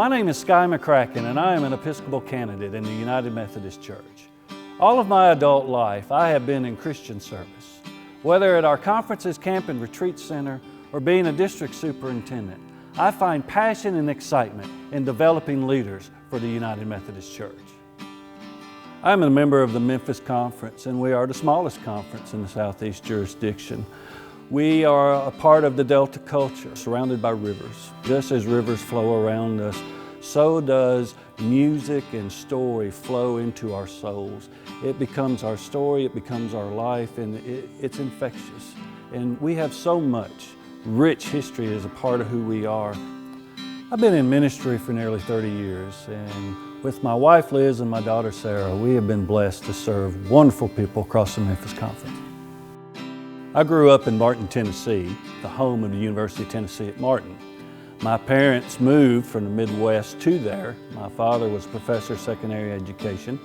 My name is Sky McCracken, and I am an Episcopal candidate in the United Methodist Church. All of my adult life, I have been in Christian service. Whether at our conferences, camp, and retreat center, or being a district superintendent, I find passion and excitement in developing leaders for the United Methodist Church. I'm a member of the Memphis Conference, and we are the smallest conference in the Southeast jurisdiction. We are a part of the Delta culture, surrounded by rivers. Just as rivers flow around us, so does music and story flow into our souls. It becomes our story, it becomes our life, and it's infectious. And we have so much rich history as a part of who we are. I've been in ministry for nearly 30 years, and with my wife Liz and my daughter Sarah, we have been blessed to serve wonderful people across the Memphis Conference. I grew up in Martin, Tennessee, the home of the University of Tennessee at Martin. My parents moved from the Midwest to there. My father was a professor of secondary education,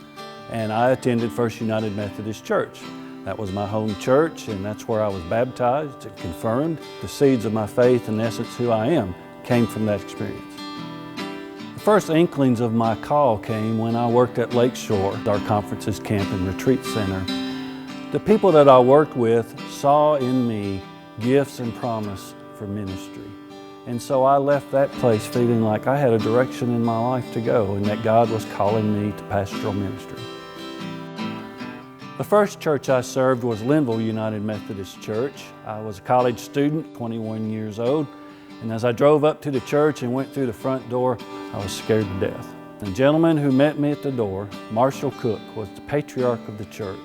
and I attended First United Methodist Church. That was my home church, and that's where I was baptized and confirmed. The seeds of my faith, in essence who I am, came from that experience. The first inklings of my call came when I worked at Lakeshore, our conferences, camp, and retreat center. The people that I worked with saw in me gifts and promise for ministry. And so I left that place feeling like I had a direction in my life to go and that God was calling me to pastoral ministry. The first church I served was Linville United Methodist Church. I was a college student, 21 years old, and as I drove up to the church and went through the front door, I was scared to death. The gentleman who met me at the door, Marshall Cook, was the patriarch of the church.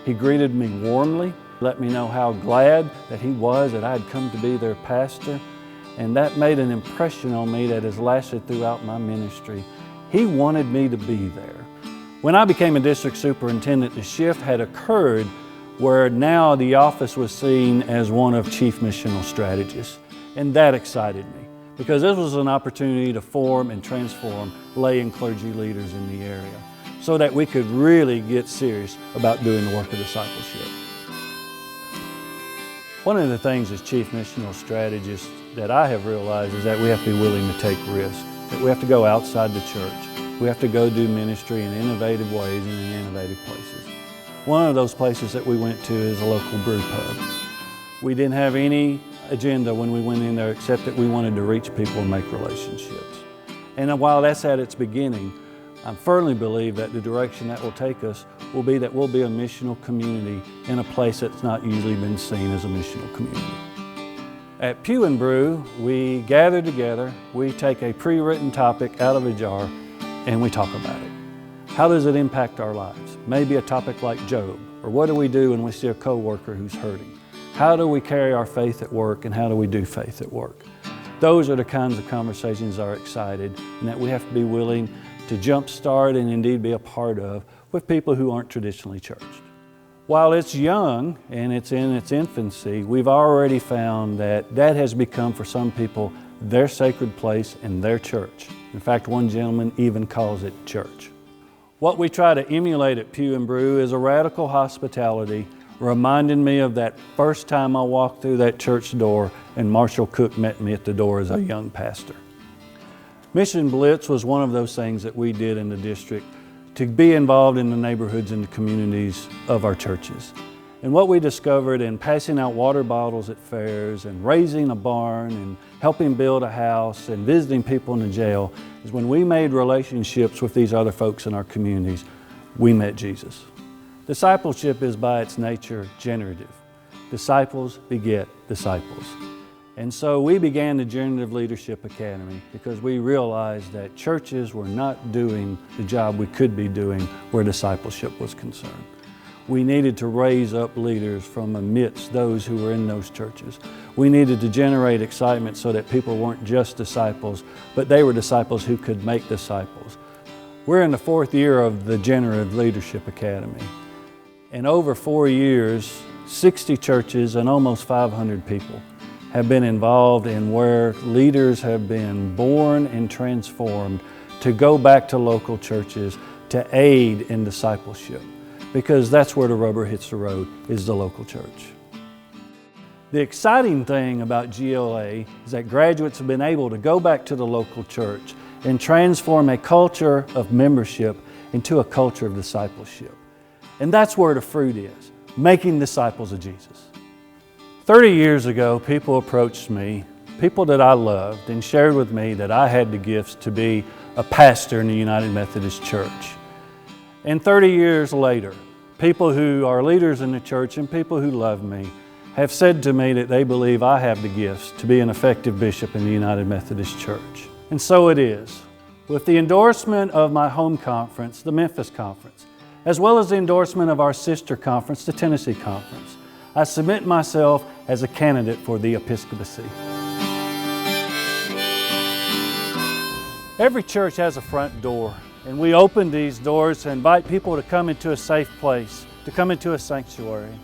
He greeted me warmly, let me know how glad that he was that I had come to be their pastor, and that made an impression on me that has lasted throughout my ministry. He wanted me to be there. When I became a district superintendent, the shift had occurred where now the office was seen as one of chief missional strategists, and that excited me because this was an opportunity to form and transform lay and clergy leaders in the area, so that we could really get serious about doing the work of discipleship. One of the things as chief missional strategist that I have realized is that we have to be willing to take risks, that we have to go outside the church. We have to go do ministry in innovative ways and in innovative places. One of those places that we went to is a local brew pub. We didn't have any agenda when we went in there except that we wanted to reach people and make relationships. And while that's at its beginning, I firmly believe that the direction that will take us will be that we'll be a missional community in a place that's not usually been seen as a missional community. At Pew and Brew, we gather together, we take a pre-written topic out of a jar, and we talk about it. How does it impact our lives? Maybe a topic like Job, or what do we do when we see a coworker who's hurting? How do we carry our faith at work, and how do we do faith at work? Those are the kinds of conversations that are excited and that we have to be willing to jumpstart and indeed be a part of with people who aren't traditionally churched. While it's young and it's in its infancy, we've already found that that has become for some people their sacred place and their church. In fact, one gentleman even calls it church. What we try to emulate at Pew and Brew is a radical hospitality, reminding me of that first time I walked through that church door and Marshall Cook met me at the door as a young pastor. Mission Blitz was one of those things that we did in the district to be involved in the neighborhoods and the communities of our churches. And what we discovered in passing out water bottles at fairs and raising a barn and helping build a house and visiting people in the jail is when we made relationships with these other folks in our communities, we met Jesus. Discipleship is by its nature generative. Disciples beget disciples. And so we began the Generative Leadership Academy because we realized that churches were not doing the job we could be doing where discipleship was concerned. We needed to raise up leaders from amidst those who were in those churches. We needed to generate excitement so that people weren't just disciples, but they were disciples who could make disciples. We're in the 4th year of the Generative Leadership Academy. In over 4 years, 60 churches and almost 500 people have been involved in where leaders have been born and transformed to go back to local churches to aid in discipleship, because that's where the rubber hits the road, is the local church. The exciting thing about GLA is that graduates have been able to go back to the local church and transform a culture of membership into a culture of discipleship. And that's where the fruit is, making disciples of Jesus. 30 years ago, people approached me, people that I loved, and shared with me that I had the gifts to be a pastor in the United Methodist Church. And 30 years later, people who are leaders in the church and people who love me have said to me that they believe I have the gifts to be an effective bishop in the United Methodist Church. And so it is. With the endorsement of my home conference, the Memphis Conference, as well as the endorsement of our sister conference, the Tennessee Conference, I submit myself as a candidate for the Episcopacy. Every church has a front door, and we open these doors to invite people to come into a safe place, to come into a sanctuary.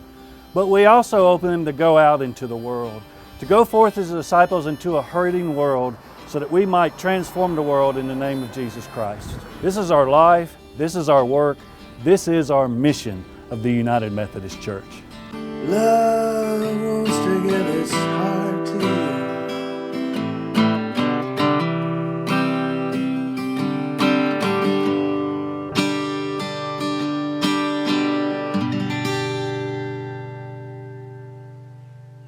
But we also open them to go out into the world, to go forth as disciples into a hurting world so that we might transform the world in the name of Jesus Christ. This is our life, this is our work, this is our mission of the United Methodist Church. Love